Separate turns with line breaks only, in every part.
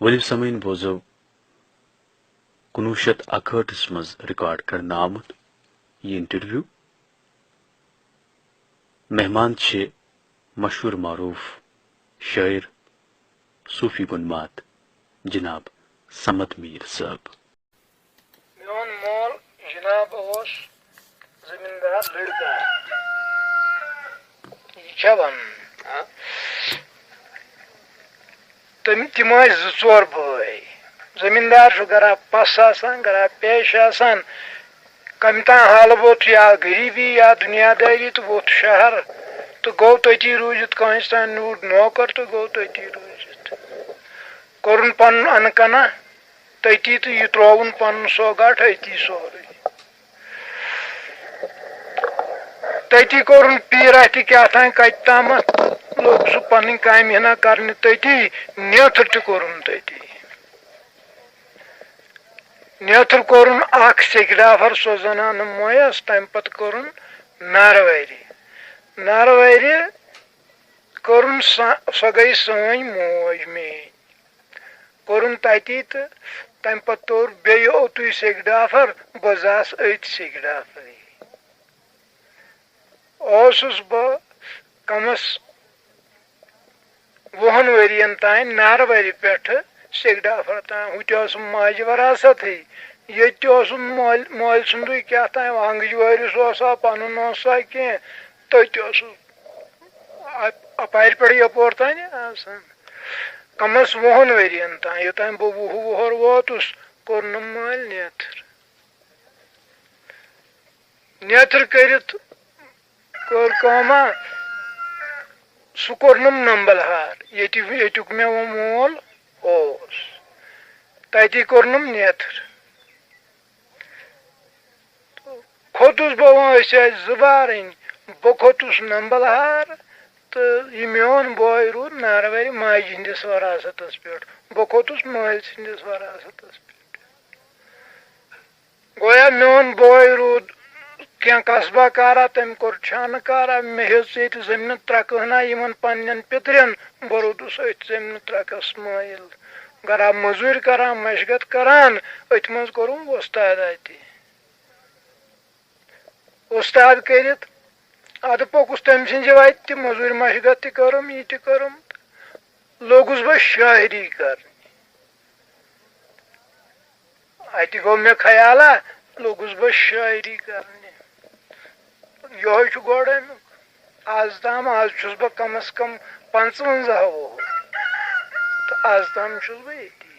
ولو سمعین بوزو 1961 مز ریکارڈ کرنا آمت یہ انٹرویو. مہمان چھے مشہور معروف شاعر صوفی گنمات جناب صمد میر صاحب.
میون مول جناب اوس زمیندار لڑکا یہ چھا ون تم زٕ ژور بٲے زمیندار چھُ گرا پس آسان گرا پیش آسان کم تام حالہٕ ووت یا غریبی یا دنیا داری تو ووت شہر تو گوٚو تٔتی روٗزِتھ کٲنٛسہِ تام نیوٗر نوکر تہٕ گوٚو تٔتی روٗزِتھ کوٚرُن پنُن انہٕ کنہ تٔتی تہٕ یہِ ترٛووُن پنُن سوگاٹ أتی سورُے تٔتی کوٚرُن پیٖرا تہِ کیٛاہ تام کتہِ تامتھ لوٚگ سُہ پنٕنۍ کامہِ ہنا کرنہِ تٔتی نیتھر تہِ کوٚرُن تٔتی نیتھر کوٚرُن اکھ سیٚکہِ سۄ زنانہٕ مویس تمہِ پتہٕ کوٚرُن نارٕوارِ کوٚرُن سۄ گٔے سٲنۍ موج میٛٲنۍ کوٚرُن تتی تہٕ تمہِ پتہٕ توٚر بیٚیہِ اوٚتُے سیٚکہِ ڈافر بہٕ زاس أتھۍ سیٚکہِ ڈافرٕے اوسُس بہٕ کمس 20 ؤرین تام نارٕوارِ پٮ۪ٹھٕ سیٚکہِ ڈافر تام ہُہ تہِ اوسُم ماجہِ وراثتھٕے ییٚتہِ تہِ اوسُم مٲلۍ سُنٛدُے کیٛاہ تام وانگٕج وٲرِس اوسا پنُن اوسا کینٛہہ تٔتۍ اوسُس اپارِ پٮ۪ٹھ یپور تام آسان کمس 20 ؤرین تام یوٚتام بہٕ 20 وُہر ووتُس کوٚرنم مٲلۍ نیتھر کٔرِتھ کٔر کٲما سُہ کوٚرنم نمبل ہار ییٚتیُک مےٚ مول اوس تتی کوٚرنم نیتھر کھوٚتُس بہٕ وۄنۍ أسۍ ٲسۍ 2 بارٕنۍ بہٕ کھوٚتُس نمبل ہار تہٕ یہِ میون بوے روٗد نارٕوارِ ماجہِ ہٕنٛدِس وراثتس پٮ۪ٹھ بہٕ کھوٚتُس مٲلۍ سٕنٛدِس وراثتس پٮ۪ٹھ گویا میون بوے روٗد کینٛہہ قصبہ کارا تٔمۍ کوٚر چھانہٕ کارا مےٚ ہیٚژ ییٚتہِ زٔمیٖنہٕ 3 کٕہنا یِمن پننٮ۪ن پِترٮ۪ن بہٕ روٗدُس أتھۍ زٔمیٖنہٕ 3 مٲیل گرا موٚزوٗرۍ کران مشگت کران أتھۍ منٛز کوٚرُم وۄستاداتی وۄستاد کٔرِتھ ادٕ پوٚکُس تٔمۍ سٕنٛزِ وتہِ تہِ موٚزوٗرۍ مشگت تہِ کٔرٕم یہِ تہِ کٔرٕم لوٚگُس بہٕ شٲعری کرنہِ اتہِ گوٚو مےٚ خیالا لوٚگُس بہٕ شٲعری کرنہِ یہوے چھُ گۄڈٕ امیُک آز تام آز چھُس بہٕ کمس کم 55 وُہُر تہٕ آز تام چھُس بہٕ ییٚتی.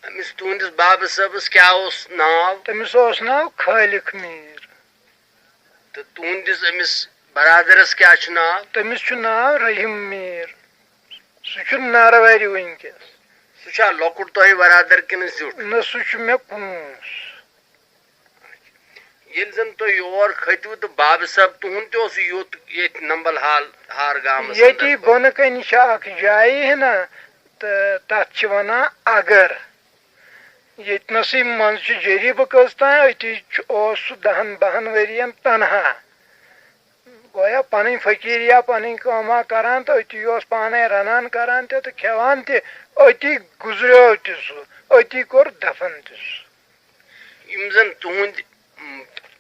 أمِس تُہنٛدِس بابہٕ صٲبس کیٛاہ اوس ناو؟
تٔمِس اوس ناو خٲلق میٖر.
تہٕ تُہنٛدِس أمِس برادرس کیٛاہ چھُ ناو؟
تٔمِس چھُ ناو رحیٖم میٖر. سُہ چھُ نارٕوارِ وٕنکیٚس.
سُہ چھا لۄکُٹ تۄہہِ برادر کِنہٕ زیُٹھ؟
نہ سُہ چھُ مےٚ پونٛس.
ییٚلہِ زن تُہۍ یور کھٔتِو تہٕ بابہٕ صٲب تُہُنٛد تہِ اوس یوٚت ییٚتہِ نمبل ہار گامس
ییٚتی بۄنہٕ کنہِ چھِ اکھ جایہِ ہنا تہٕ تتھ چھِ ونان اگر ییٚتہِ نسٕے منٛزٕ چھُ جریٖبہٕ قٕص تام أتی اوس سُہ 10-12 ؤرین تنہا گویا پنٕنۍ فقیٖریا پنٕنۍ کٲما کران تہٕ أتی اوس پانے رنان کران تہِ تہٕ کھٮ۪وان تہِ أتی گُزریو تہِ سُہ أتی کوٚر دفن تہِ سُہ.
یِم زن تُہنٛدۍ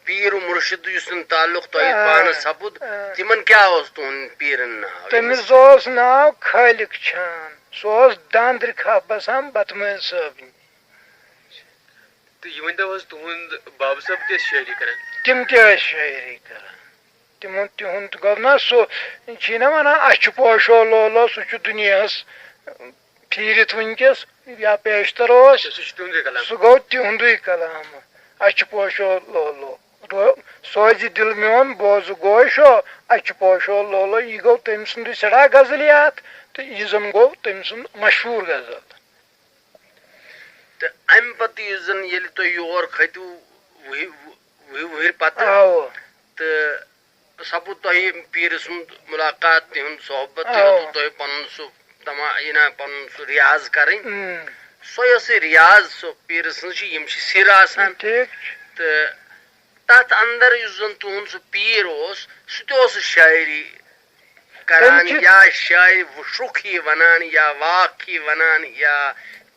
پیٖر مُرشِد یُس تعلُق تۄہہِ پانس سپُد تِمن کیٛاہ اوس تُہنٛد پیٖرن ناو؟
تٔمِس اوس ناو خٲلق چھان. سُہ اوس داندرِ کھہہ بسان بتمٲلۍ صٲبنہِ.
تہٕ یہِ ؤنۍتو حظ تُہُنٛد بابہٕ صٲب تہِ ٲسۍ شٲعری کران؟
تِم تہِ ٲسۍ شٲعری کران. تِہُنٛد گوٚو نا سُہ چھِ نا ونان اچھِ پوشو لولو سُہ چھُ دُنیاہس پھیٖرِتھ وٕنکیٚس یا پیشتر اوس سُہ گوٚو تِہُنٛدُے کلام اچھِ پوشو لولو سوزِ دِل میون بوزٕ گوشو اچھِ پوشو لولو یہِ گوٚو تٔمۍ سُنٛدُے سٮ۪ٹھاہ غزلیات تہٕ یہِ زن گوٚو تٔمۍ سُنٛد مشہوٗر غزل.
تہٕ امہِ پتہٕ یُس زن ییٚلہِ تُہۍ یور کھٔتِو وُہٕرۍ پتہٕ تہٕ سپُد تۄہہِ پیٖرٕ سُنٛد مُلاقات تِہُنٛد صحبت تہِ ہیوٚتوٕ تۄہہِ پنُن سُہ پنُن سُہ رِیاض کَرٕنۍ سۄے ٲس رِیاض سۄ پیٖرٕ سٕنٛز چھِ یِم چھِ سِر آسان تہٕ تتھ اندر یُس زن تُہُنٛد سُہ پیٖر اوس سُہ تہِ اوس شاعری کران یا شاعرِ شُکھ ہی ونان یا واکھ ہی ونان یا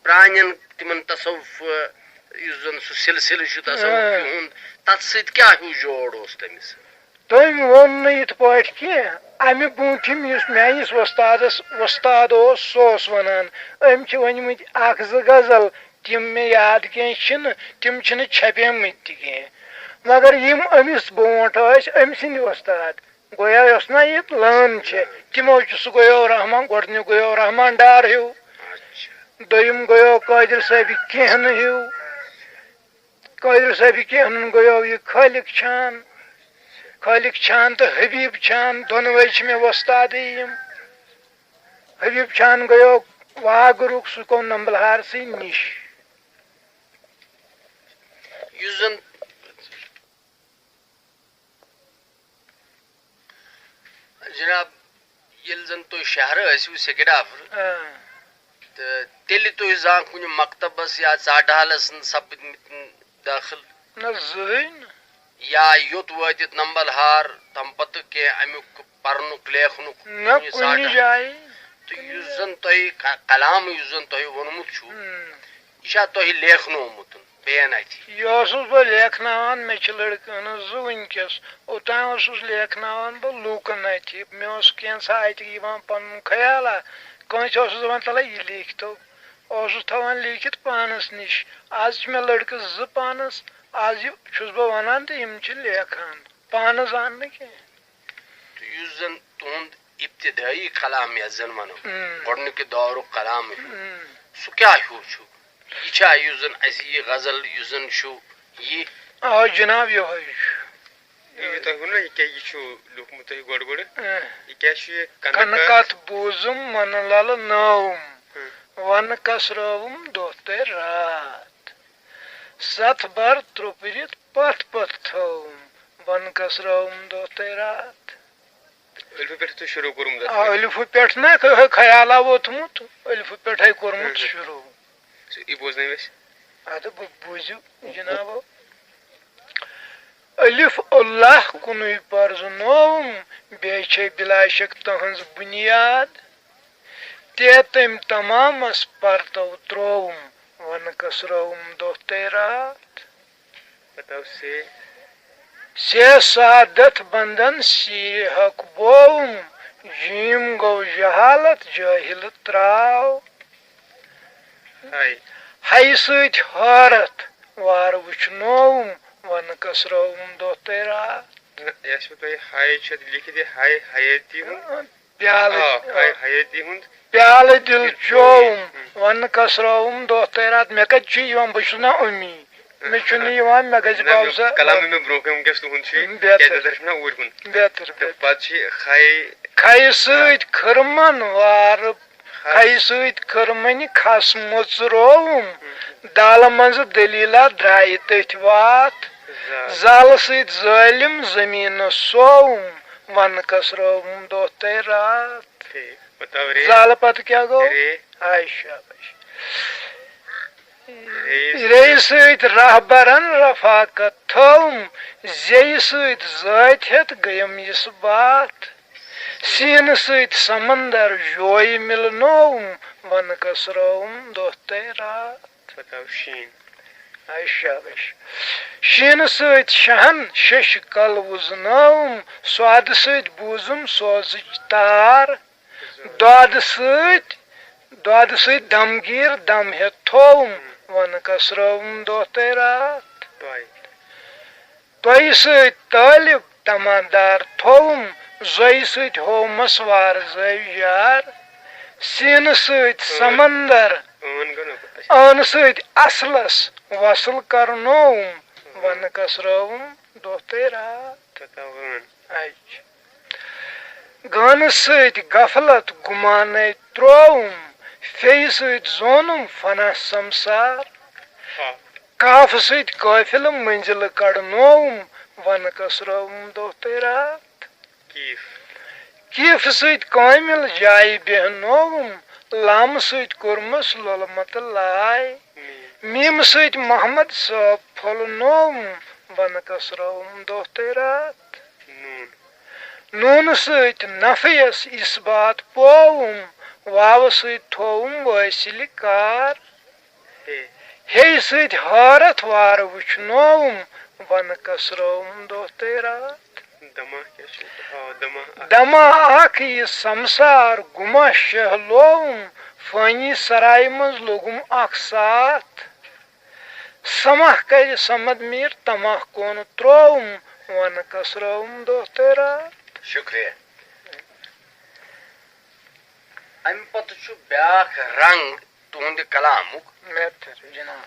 پرانین تمن تصوف یُس زن سُہ سلسلہٕ چھُ تصوف ہُنٛد تتھ سۭتۍ کیٛاہ ہیوٗ جوڑ اوس تٔمِس؟
تٔمۍ ووٚن نہٕ یِتھ پٲٹھۍ کینٛہہ. امہِ برٛونٛٹھِم یُس میٲنِس وۄستاد اوس سُہ اوس ونان أمۍ چھِ ؤنمٕتۍ اکھ زٕ غزل تِم مےٚ یاد کینٛہہ چھِنہٕ تِم چھِنہٕ چھپیمٕتۍ تہِ کینٛہہ مگر یِم أمِس برٛونٛٹھ ٲسۍ أمۍ سٕنٛدۍ وۄستاد گویا یۄس نا یہِ لٲن چھِ تِمو چھُ سُہ گویو رحمان گۄڈٕنیُک گویو رحمان ڈار ہیوٗ دوٚیِم گویو قٲدِر صٲبہِ کینٛہہ ہیوٗ قٲدِر صٲبہِ کینٛہہ گویو یہِ خٲلق چھان تہٕ حبیٖب چھان دۄنوَے چھِ مےٚ وۄستادٕے یِم حبیٖب چھان گویو واگرُک سُہ گوٚو نمبلہارسٕے نِش.
یُس زن جناب ییٚلہِ زن تُہۍ شہرٕ ٲسِو سیکڈافر تہٕ تیٚلہِ تُہۍ زانٛہہ کُنہِ مکتبس یا ژاٹہٕ منٛز سپدمٕتۍ دٲخل
نہ زٕہٕنۍ نہٕ
یا یوٚت وٲتِتھ نمبلہار تمہِ پتہٕ کینٛہہ امیُک پرنُک لیکھنُک
نہ کُنہِ جایہِ
تہٕ یُس زن تۄہہِ کلام یُس زن تۄہہِ ووٚنمُت چھُو یہِ چھا تۄہہِ لیکھنومُت بیٚیَن اَتھِ؟
یہِ اوسُس بہٕ لیکھناوان مےٚ چھِ لڑکہٕ ہٕنٛز زٕ وٕنکٮ۪س اوٚتام اوسُس لیکھناوان بہٕ لوٗکن اَتھِ مےٚ اوس کینٛژھا اَتہِ یِوان پنُن خیالا کٲنٛسہِ اوسُس دپان تلے یہِ لیکھتو اوسُس تھاوان لیٖکھِتھ پانس نِش آز چھِ مےٚ لڑکہٕ زٕ پانس آز یہِ چھُس بہٕ ونان تہٕ یِم چھِ لیکھان پانس زان نہٕ کینٛہہ.
تہٕ یُس زن تُہُنٛد ابتدٲیی کلام یتھ زن ونو گۄڈنیُک دورُک کلام سُہ کیٛاہ ہیوٗ چھُ؟ یہِ چھا یُس زن اسہِ یہِ غزل یُس زن چھُ یہِ
آ جناب یِہوے
یہِ تۄہہِ ووٚنوٕ یہِ کیٛاہ یہِ چھُ لیوٗکھمُت تۄہہِ گۄڈٕ یہِ کیٛاہ چھُ یہِ
کنہٕ کتھ بوٗزُم منہٕ للہٕ نٲوُم ونہٕ کسرٲوُم دۄہ تہٕ راتھ ستھ بر ترٛوپرِتھ پتھ پتھ تھٲوُم ونہٕ کسرٲوُم دۄہ تہٕ راتھ.
ألفہٕ پٮ۪ٹھ تُہۍ شروٗع کوٚرمُت
ألفہٕ پٮ۪ٹھ نا خیالا ووتمُت ألفہٕ پٮ۪ٹھے کوٚرمُت شروٗع.
یہِ بوزنٲیِو اَسہِ.
اَدٕ بوٗزِو جِنابو. الف اللہ کُنُے پرزٕنووُم بیٚیہِ چھے بِلا شک تٕہٕنٛز بُنیاد تے تٔمۍ تمامس پرتو ترووُم ونہٕ کسرٲوُم دۄہ تہٕ راتھ. سے سعادت بندن سیٖرِ حق بووُم جیٖم گوٚو جہالت جٲہِل تراو ہیہِ سۭتۍ حٲرتھ وارٕ وٕچھنووُم ونہٕ کسرٲوُم دۄہ تہٕ راتھ. پیالہٕ دِل چووُم ونہٕ کسرٲوُم دۄہ تہٕ راتھ. مےٚ کتہِ چھُ یِوان بہٕ چھُس نا اُمی مےٚ چھُنہٕ یِوان مےٚ گژھِ بوزا کھیہِ سۭتۍ کھٕرمن وارٕ کھیہِ سۭتۍ کھٕرمنہِ کھس مُژرووُم دالہٕ منٛزٕ دٔلیٖلا درٛایہِ تٔتھۍ واتھ زالہٕ سۭتۍ ظٲلِم زٔمیٖنس سووُم ونہٕ کسرٲوُم دۄہ تہٕ راتھ. زالہٕ پتہٕ کیٛاہ گوٚو؟ آے شاباش. ریٚیہِ سۭتۍ رہبرن رفاقت تھٲوُم زیٚیہِ سۭتۍ زٲتۍ ہٮ۪تھ گٔیم یِس باتھ سیٖنہٕ سۭتۍ سمندر جویہِ مِلنووُم ونہٕ کسرٲوُم دۄہ تہٕ راتھ. آے شاباش. شیٖنہٕ سۭتۍ شہن ششہِ کل وُزنٲوُم سودٕ سۭتۍ بوٗزُم سوزٕچ تار دۄدٕ سۭتۍ دمگیٖر دم ہٮ۪تھ تھووُم ونہٕ کسرٲوُم دۄہ تہٕ راتھ. تۄہہِ سۭتۍ طٲلب تمادار تھووُم زۄیہِ سۭتۍ ہومس وارٕ زٲوۍ یار سیٖنہٕ سۭتۍ سمندر ٲنہٕ سۭتۍ اصلس وصل کرنووُم ونہٕ کسرٲوُم دۄہ تہٕ راتھ. گانہٕ سۭتۍ غفلت گُمانے ترووُم فیٚیہِ سۭتۍ زونُم فنا سمسار کافہٕ سۭتۍ قٲفِلہٕ منزلہٕ کڑنووُم ونہٕ کسرٲوُم دۄہ تہٕ راتھ. کیٖفہٕ سۭتۍ کٲمِل جایہِ بیٚہنووُم لامہٕ سۭتۍ کوٚرمس لولمتہٕ لاے میٖمہٕ سۭتۍ محمد صٲب پھۄلنووُم ونہٕ کسرٲوُم دۄہ تہٕ راتھ. نوٗنہٕ سۭتۍ نفیس اِثبات پووُم واوٕ سۭتۍ تھووُم وٲسِلہِ کار سۭتۍ حٲرت وارٕ وٕچھنووُم وَنہٕ کسرووُم دۄہ تہٕ رات
دما کیٛاہ چھُ دما
دما اکھ یہِ سمسار گُما شہلووُم فٲنی سرایہِ منٛز لوگُم اکھ ساتھ سماہ کرِ سمد میٖر تماہ کُن ترووُم وَنہٕ کسرووُم دۄہ تہٕ رات
شُکریہ امہِ پتہٕ چھُ بیٛاکھ رنگ تُہنٛدِ کلامُک
جناب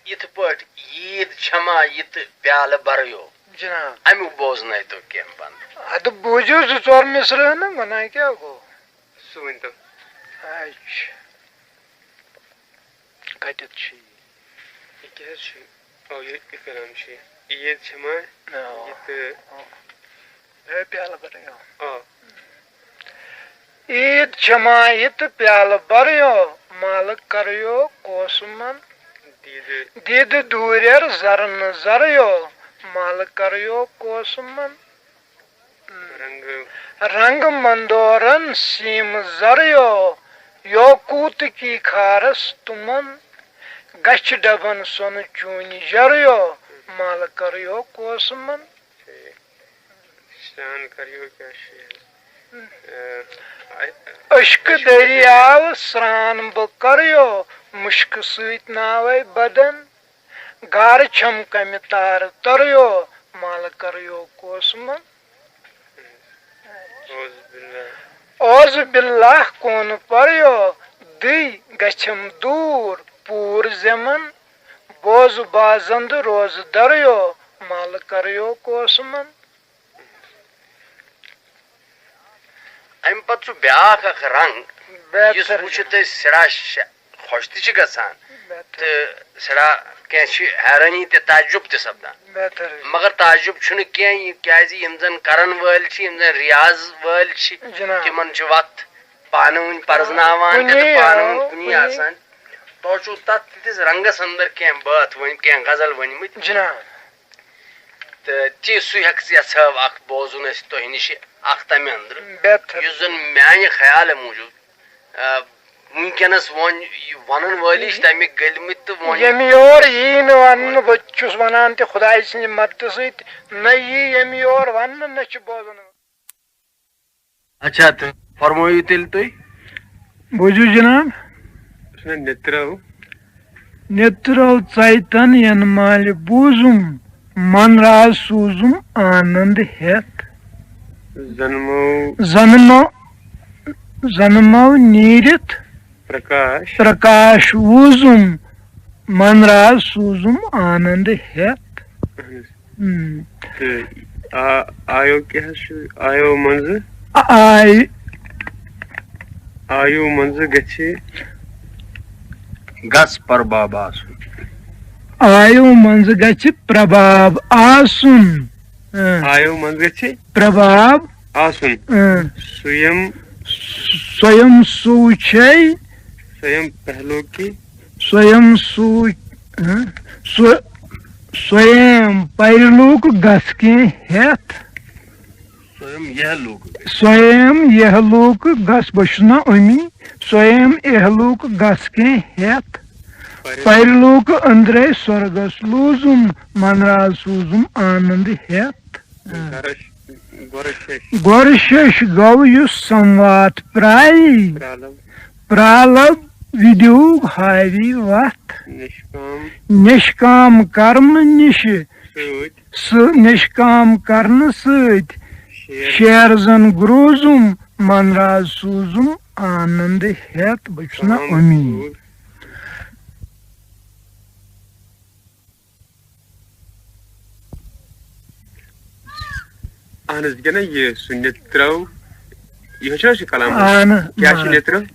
یِتھ پٲٹھۍ عیٖد چھما یہِ تہٕ پیالہٕ برٕیو
جناب
امیُک بوزنٲیتو کینٛہہ بنٛد
اَدٕ بوٗزِو زٕ ژور مِسرٕ نہٕ وَنان کیٛاہ گوٚو
سُہ ؤنۍتو
اچھا کَتٮ۪تھ چھِ
یہِ کیٛاہ حظ چھُ یہِ کَران چھُ عیٖد چھما یہِ تہٕ
پیالہٕ بَرٕیو
آ
عیٖد چھما یہِ تہٕ پیالہٕ بَرٕیو مالہٕ کَرٕیو کوسمن دیٖدٕ دوٗریر زرنہٕ زرٕیو مالہٕ کَرٕیو کوسمن رنگ مندورن سیٖمہٕ زرٕیو یوکوٗتہٕ کی خارس تُمن گچھِ ڈبن سۄنہٕ چوٗنہِ جرٕیو مالہٕ کَرٕیو کوسمن اشکہٕ دٔریاو سرٛان بہٕ کَرٕیو مُشکہٕ سۭتۍ ناوے بدن گارٕ چھم کمہِ تارٕ ترٕیو مالہٕ کَرٕیو کوسمن اوز باللہ کونہٕ پَریو دٕے گژھٮ۪م دوٗر پوٗر زٮ۪من بوزٕ بازنٛدٕ روزٕ دَرٕیو مالہٕ کَرٕیو کوسمن
امہِ پتہٕ چھُ بیٛاکھ اکھ رنگ یُس وٕچھِتھ أسۍ سٮ۪ٹھاہ خۄش تہِ چھِ گژھان تہٕ سٮ۪ٹھاہ کینٛہہ چھِ حیرٲنی تہِ تعجُب تہِ سپدان مگر تعجُب چھُنہٕ کینٛہہ یہِ کیٛازِ یِم زن کرن وٲلۍ چھِ یِم زن رِیاض وٲلۍ چھِ تِمن چھِ وقت پانہٕ ؤنۍ پرزناوان تہِ تہٕ پانہٕ ؤنۍ کُنی آسان تۄہہِ چھُو تتھ تِتھِس رنگس انٛدر کینٛہہ بٲتھ کینٛہہ غزل ؤنۍمٕتۍ تہٕ تی سُے یژھٲو اکھ بوزُن أسۍ تۄہہِ نِش اکھ تمہِ انٛدرٕ یُس زن میانہِ خیالہٕ موٗجوٗب وٕنکیٚنس ونن وٲلی چھِ تمیِکۍ گٔلمٕتۍ تہٕ
ییٚمہِ یور یی نہٕ وننہٕ بہٕ چھُس ونان تہِ خۄداے سٕنٛدِ مدتہٕ سۭتۍ نہ یی ییٚمہِ یور وننہٕ نہ چھِ بوزان
اچھا تہٕ فرمٲیِو تیٚلہِ تُہۍ
بوٗزِو جناب نیترو ژیتن ینہٕ مالہِ بوٗزُم من راز سوٗزُم آنند ہٮ۪تھ زنمو نیٖرِتھ پرکاش ووٗزُم من راز سوٗزُم آنند ہٮ۪تھ
آیو منٛزٕ گژھِ
گژھ پرباب آسُن
آیو منٛزٕ گژھِ پرباب آسُن پرباب
آسُن
سویم سوٗچے سویم پرلوٗک گژھ کینٛہہ ہٮ۪تھ سویم یہلوٗک گژھ بہٕ چھُس نا أمی سویم یہلوٗک گژھ کینٛہہ ہٮ۪تھ پرلوٗک أنٛدرے سۄرگس لوٗزُم منراز سوٗزُم آنند ہٮ۪تھ گۄر شش گوٚو یُس سموات پرٛایی پرٛالب وِدیوٗ ہاوی وتھ نشکام کرنہٕ نِشہِ نشکام کرنہٕ سۭتۍ شیرزن گروٗزُم منراز سوٗزُم آنند ہٮ۪تھ بہٕ چھُس نا أمی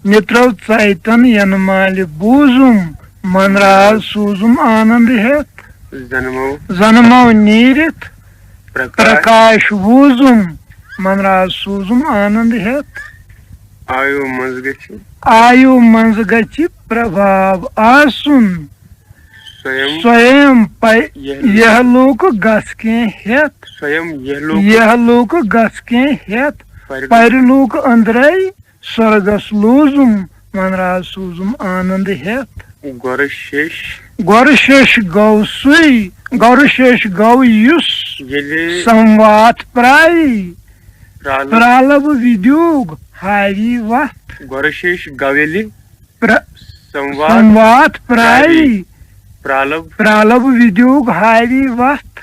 نیترو ژیتن ینہٕ مالہِ بوٗزُم من راز سوٗزُم آنند ہٮ۪تھ زنمو نیٖرِتھ پرکاش ووٗزُم من راز سوٗزُم آنند ہٮ۪تھ آیو منٛزٕ گژھِ پرباب آسُن سویم یہلوٗک گژھ کینٛہہ ہٮ۪تھ یہلوٗک گژھ کینٛہہ ہٮ۪تھ پرلوٗک أنٛدرے سۄرگس لوٗزُم من راز سوٗزُم آنند ہٮ۪تھ گورشش گو سُے گورشش گو یُس سموات پرائی پرالب ودیوگ ہاوی وتھ
گورشش گویلی
سموات پرائی پرالب ودیوگ ہاوی وتھ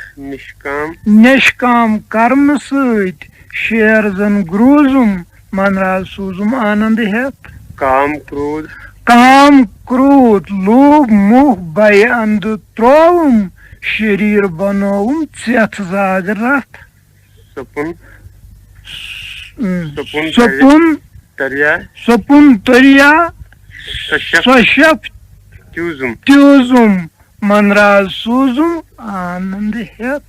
نشکام کرم سۭتۍ شیر زن گروزم منراز سوزم آنند ہیت کام کرود لوب موہ بے اند تروم شریر بنوم ژیتھ زاگ رتھ سپن تریا سوشپ تیوزم منراز سوزم آنند ہیت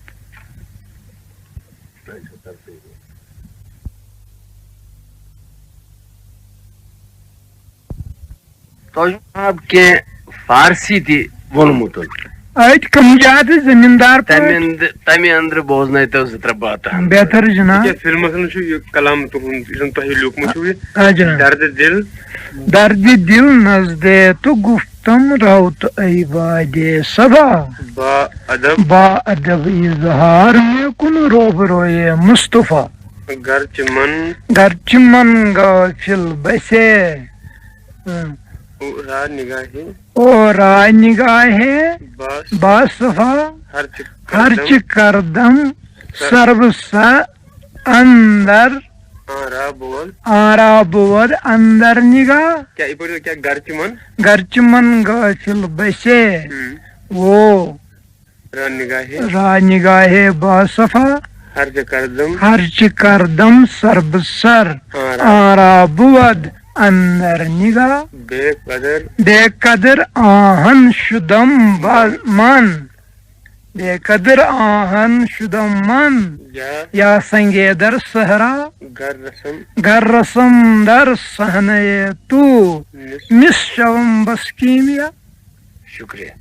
کی فارسی تہ وونمت
ات کم زیادہ زمیندار
تمہ اندر بوزن تو زٕ ترٛےٚ باتہ
بہتر جناب
فلمس منٛز چھُ یہِ کلام تُہُنٛد یُس زن تۄہہِ لیوٗکھمُت چھُو یہِ
درد دل نزدے تو گفتم روت ای وادے صبا با ادب اظہار میں کن روب روئے مصطفیٰ گرچہ من غافل بسے او را نگاہے باصفا ہرچ کردم سرب سا اندر آرا بود اندر نگاہ گرچہ من غافل بسے وہ را نگاہے باصفا ہرچ کردم سرب سر آرا بود اندر نگاہ بے قدر آہن شدم من بے قدر آہن شدم من یا سنگے در صحرا گر رسم در صحنہ تو مس شوم بس کیمیا.
شکریہ.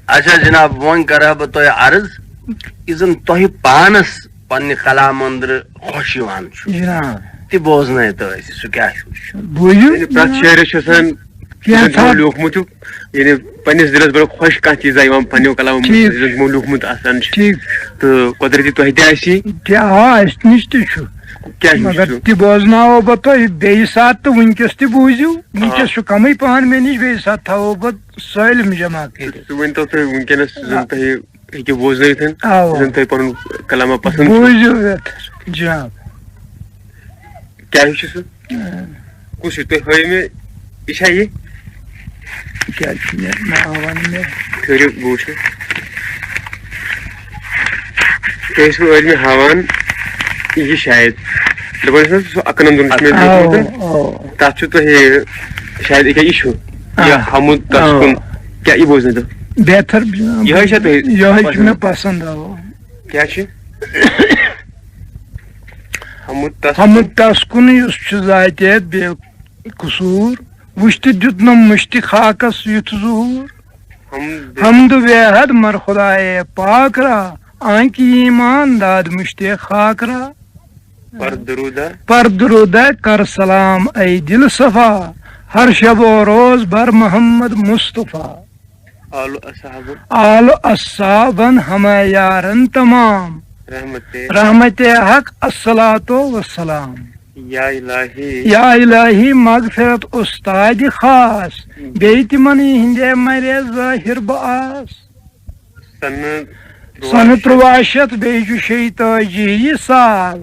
اچھا جناب ون کرا بہ تہ عرض یہ زن تہ پانس پنہ کلام اندر خوش یوان تہ بوزن تو سہ کیا
پرت شعرس لیوکھمت یعنی پنس دلس بڑا خوش کھانا چیزا پنو کلام لیوکھمت آسان تو قدرتی تہ تہ
نش مگر تہ بوزناو بہ تہ بیٚیہِ ساتہٕ تہٕ ونکس تہ بوٗزِو ونکس چھُ کمٕے پہن مےٚ نش بیٚیہِ ساتہٕ تھاوو بہٕ سٲلِم جمع کٔرِتھ.
سُہ ؤنۍتو تُہۍ ونکیٚنس زن تۄہہِ ہیٚکِو بوزنٲوِتھ زن تۄہہِ پنُن کلامہ پسند
بوٗزِو جناب.
کیٛاہ چھُ سُہ کُس چھُ تُہۍ ہٲیِو مےٚ یہِ چھا یہِ
کیٛاہ چھُ مےٚ ناو ونہٕ مےٚ
ٹھٔہرِو بہٕ وٕچھٕ تُہۍ ٲسوٕ ٲدۍ مےٚ ہاوان یہ شاید دپان ٲسۍ نہ سُہ اکنندُن چھُ مےٚ لیوٗکھمُت تتھ چھُ تۄہہِ شاید یہِ کیٛاہ یہِ چھُ یہِ حمُد تسکُن کیٛاہ یہِ بوزنٲیتو
بہتر
یِہوے چھا تۄہہِ
یِہوے چھُ مےٚ پسنٛد.
کیٛاہ چھُ
حمُد تسکُن یُس چھُ ذاتہِ بے قصوٗر وٕچھ تہِ دیُتنم مُشتہِ خاکس یُتھ ظہوٗر حمد بے حد مر خدایے پاک را آنکہِ ایمان داد مشتے خاک را پر درودہ کر سلام اے دل صفا ہر شب و روز بر محمد مصطفیٰ آل اصحابن ہمہ یارن تمام رحمت حق الصلاۃ والسلام. یا الہی مغفرت استاد خاص بیٚیہِ تِمن ہِنٛدے مرے ظٲہر بہٕ آس سنہٕ 1346 سال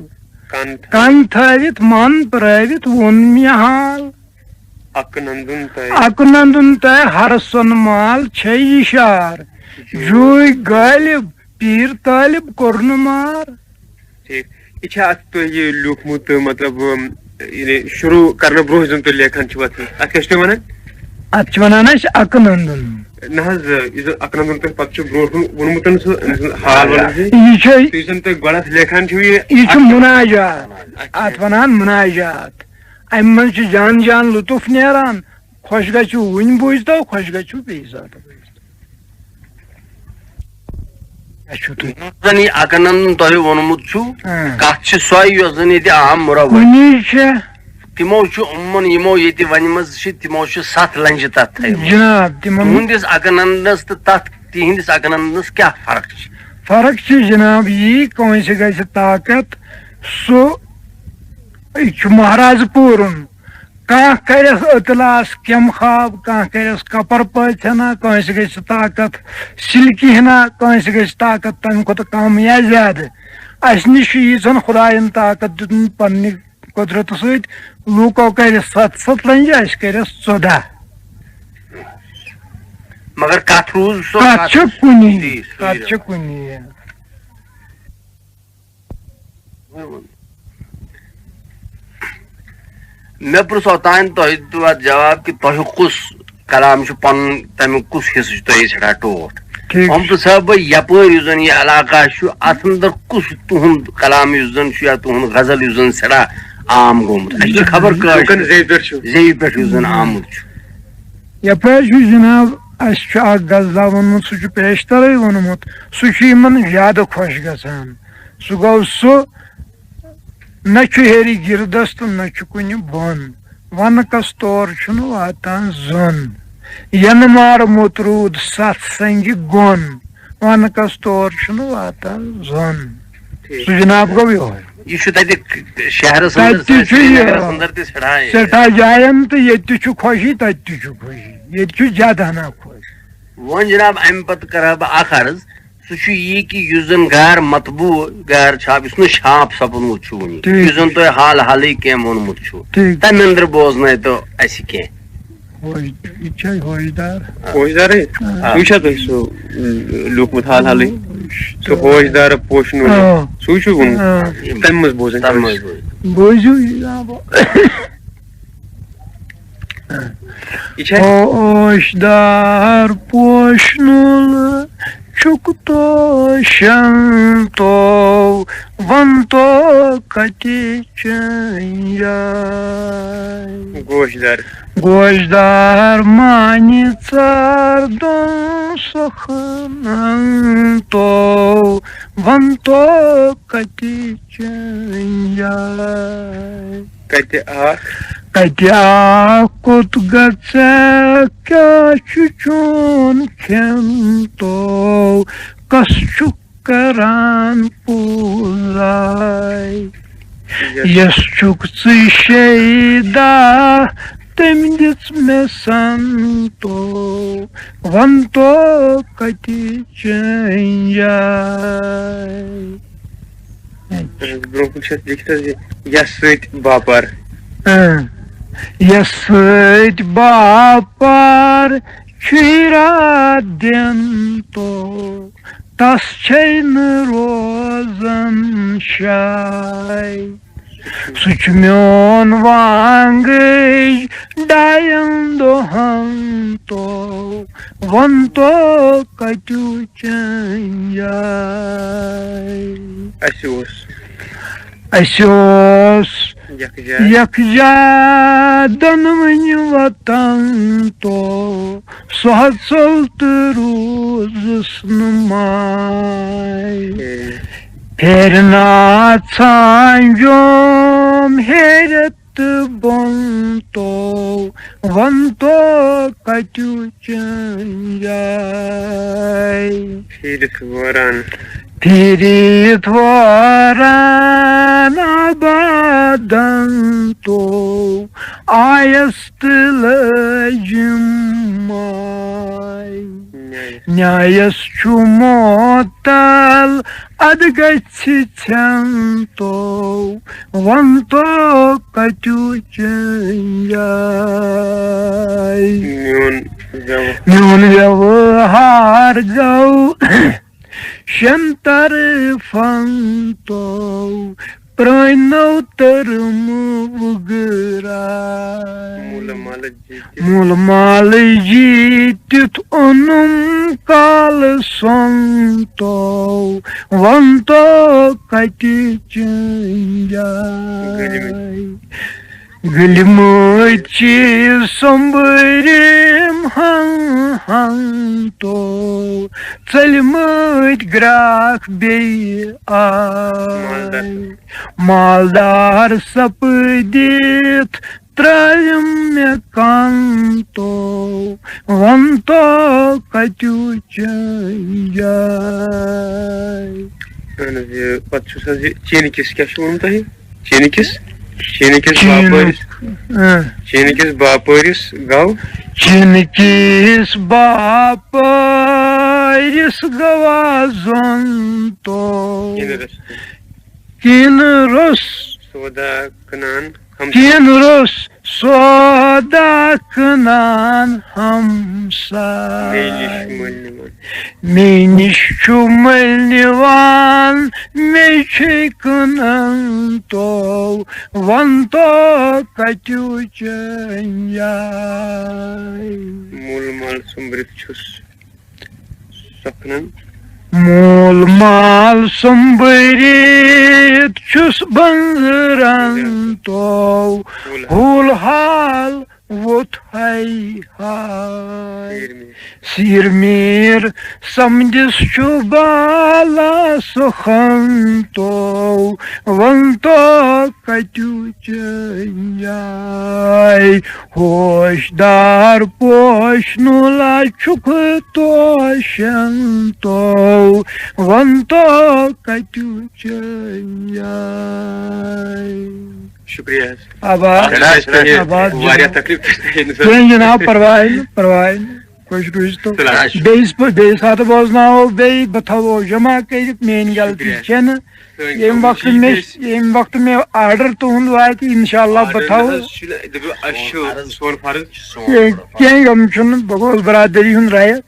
کن تھٲوِتھ من پرٲوِتھ ووٚن مےٚ حال اکنندُن تہ ہر سون مال چھے یشار جوٗے غٲلب پیٖر طٲلب کوٚر نہٕ مار.
یہ ات تہ لیوٗکھمُت مطلب شروع کرنہٕ برونٛہہ زن تُہۍ لیکھان چھِو اتھ اتھ کیٛاہ چھِ تُہۍ ونان؟
اتھ چھِ ونان أسۍ اکنندُن.
نہ حظ یُس زن اکنندُن تۄہہِ پتہٕ چھُ برونٛٹھ ووٚنمُت سُہ حال
یہِ چھُ
یُس زن تُہۍ گۄڈٕ اتھ لیکھان چھِو
یہِ چھُ مُناجات اتھ ونان مُناجات. امہِ منٛز چھُ جان جان لطف نیران خۄش گژھِو وُنہِ بوٗزتو خۄش گژھِو بیٚیہِ ساتہٕ بوٗزتو.
زن یہ اکنندن تۄہہِ ووٚنمُت چھُ کتھ چھِ سۄے یۄس زن ییٚتہِ عام مُروج
کُنی چھِ
تمو عموماً یمو ییٚتہِ ونمٕژ چھِ تمو چھِ 7 لنجہِ تتھ تھایمژٕ
جناب تمن
تُہنٛدِس اکنندس تہٕ تتھ تِہنٛدِس اکنندس کیاہ فرق چھِ؟
فرق چھ جناب یی کٲنٛسہِ گژھِ طاقت سُہ چھُ مہراز پوٗرُن کانٛہہ کرٮ۪س اطلاس کیٚم خواب کانٛہہ کرٮ۪س کپر پٲتھۍ ہنا کٲنٛسہِ گژھِ طاقت سِلکہِ ہنا کٲنٛسہِ گژھِ طاقت تمہِ کھۄتہٕ کم یا زیادٕ اسہِ نِش چھُ ییٖژہن خۄدایَن طاقت دیُتمُت پننہِ قۄدرتہٕ سۭتۍ لوٗکو کرٮ۪س 7 لنجہِ اسہِ کرٮ۪س 14
مگر کتھ روٗز سۄ
کتھ چھِ کُنی کتھ چھِ کُنی
مےٚ پرٛژھ اوٚتانۍ تۄہہِ دیُتوٕ اتھ جواب کہِ تۄہہِ کُس کلام چھُ پنُن تمیُک کُس حصہٕ چھُ تۄہہِ ژھٕنان ٹوٹھ وۄنۍ پرٛژھا بہٕ یپٲرۍ یُس زن یہِ علاقہ چھُ اتھ انٛدر کُس تُہُنٛد کلام یُس زن چھُ یا تُہُنٛد غزل یُس زن سٮ۪ٹھاہ عام گوٚمُت اسہِ چھِ خبر زیٚوِ پٮ۪ٹھ یُس زن آمُت چھُ
یپٲرۍ چھُ جناب اسہِ چھُ اکھ غزلا ووٚنمُت سُہ چھُ پیشترے ووٚنمُت سُہ چھُ یِمن زیادٕ خۄش گژھان سُہ گوٚو سُہ نہ چھُ ہیرِ گِردس تہٕ نہ چھُ کُنہِ بۄن ونکس تور چھُنہٕ واتان زوٚن ینہٕ مارمُت روٗد 7 سنگہِ گوٚن ونکس تور چھُنہٕ واتان زوٚن سُہ جناب گوٚو یِہوے
یہِ چھُ تتہِ شہرس انٛدر تہِ
سٮ۪ٹھاہ جاین تہٕ ییٚتہِ تہِ چھُ خۄشی تتہِ تہِ چھُ خۄشی ییٚتہِ چھُ زیادٕ ہنا خۄش
وۄنۍ جناب امہِ پتہٕ کرٕ ہا بہٕ اکھ عرض سُہ چھُ یی کہِ یُس زن غیر مطبوٗع غیر چھاپ یُس نہٕ چھاپ سپدمُت چھُ وُنہِ یُس زن تۄہہِ حال حالٕے کینٛہہ ووٚنمُت چھُ تمہِ انٛدر بوزنٲیتو اسہِ کینٛہہ
فوجدارے سُے چھا تۄہہِ سُہ لیوٗکھمُت حال حالٕے سُہ فوجدار پوشنوٗ سُے چھُ ووٚنمُت تمہِ منٛز بوزان
بوٗزِو فوجدار پوشنُل چھُکھ تو شنتو ون تو کتہِ چٲنۍ جاے گوشدار مانہِ ژار دۄن سخنن تو ون تو کتہِ چٲنۍ جاے کتہِ آکھ کوٚت گژھکھ کیٛاہ چھُ چون کھٮ۪ن تو کس چھُکھ کران پوٗزاے یس چھُکھ ژٕ شیدا تٔمۍ دِژ مےٚ سنتو ون تو کتہِ چٲنۍ جاے
برونٛہہ کُن چھِ اَتھ لیکھِتھ حظ یس سۭتۍ باپار
یس سۭتۍ باپار چھُ رات دِن تو تس چھے نہٕ روزان شاے سُہ چھُ میون وانگٕج 2 دۄہن تو ون تو کتیُو چٲنۍ جاے اسہِ اوس یکجا دۄنوٕنہِ وطن تو سُہ حظ ژوٚل تہٕ روٗزُس نہٕ ماے پھیرنا ژھانٛجوم ہیٚرِ تہٕ بۄن تو ون تو کتیُو چٲنۍ جاے پھیٖرِتھ وٲران آبادن تو آیس تہٕ لٲجِم ماے نیایس چھُ معطل ادٕ گژھِ ژھٮ۪ن تو ون تو کتیُو چٲنۍ جاے میون ویوہار گوٚو 6 طرفن تو پرٛٲنیو تٔرمہٕ وُگراے مول مالہٕ جیٖتِتھ اوٚنُم کالہٕ سۄن تو ون تو کتہِ چٲنۍ جاے گلمچی سمبرم ہن ہن تو چلمت گراک بی آئی مالدار سپدت ترائم میں کانتو ونتو کتیو چنجائی
پتہ چینکس کیا ونت چینکس باپٲرِس گو
چینکس باپٲرِس گوا زون تو کِن روٚس
سودا کٕنان
کِن روٚس سودا کٕنان ہمساے مے نِش چھُ مٔلۍ نِوان مے چھِ کٕنان تو وَن تو کَتیو چنجاے
مول مال سومبرِتھ چھُس سۄ کٕنان
مول مال سومبرِتھ چھُس بنٛزران تو ہول حال ووٚتھ ہاے ہاے سیٖر میٖر سمجھس چھُ بالا سُکھن تو وَن تو کتیو چنجاے ہوشدار پوشنولا چھُکھ توشن تو وَن تو کتیو چنجاے
شکریہ
آباد
تکلیف
جناب پرواے خوش روز تو بیٚیہِ ساتہٕ بوزناوو بیٚیہِ بہٕ تھاوو جمع کٔرِتھ میٛٲنۍ غلطی چھَنہٕ ییٚمہِ وقتہٕ مےٚ آرڈر تُہُنٛد واتہِ اِنشاء اللہ بہٕ تھاوٕ کینٛہہ یِم چھُنہٕ بہٕ گوٚوُس برادٔری ہُنٛد رایت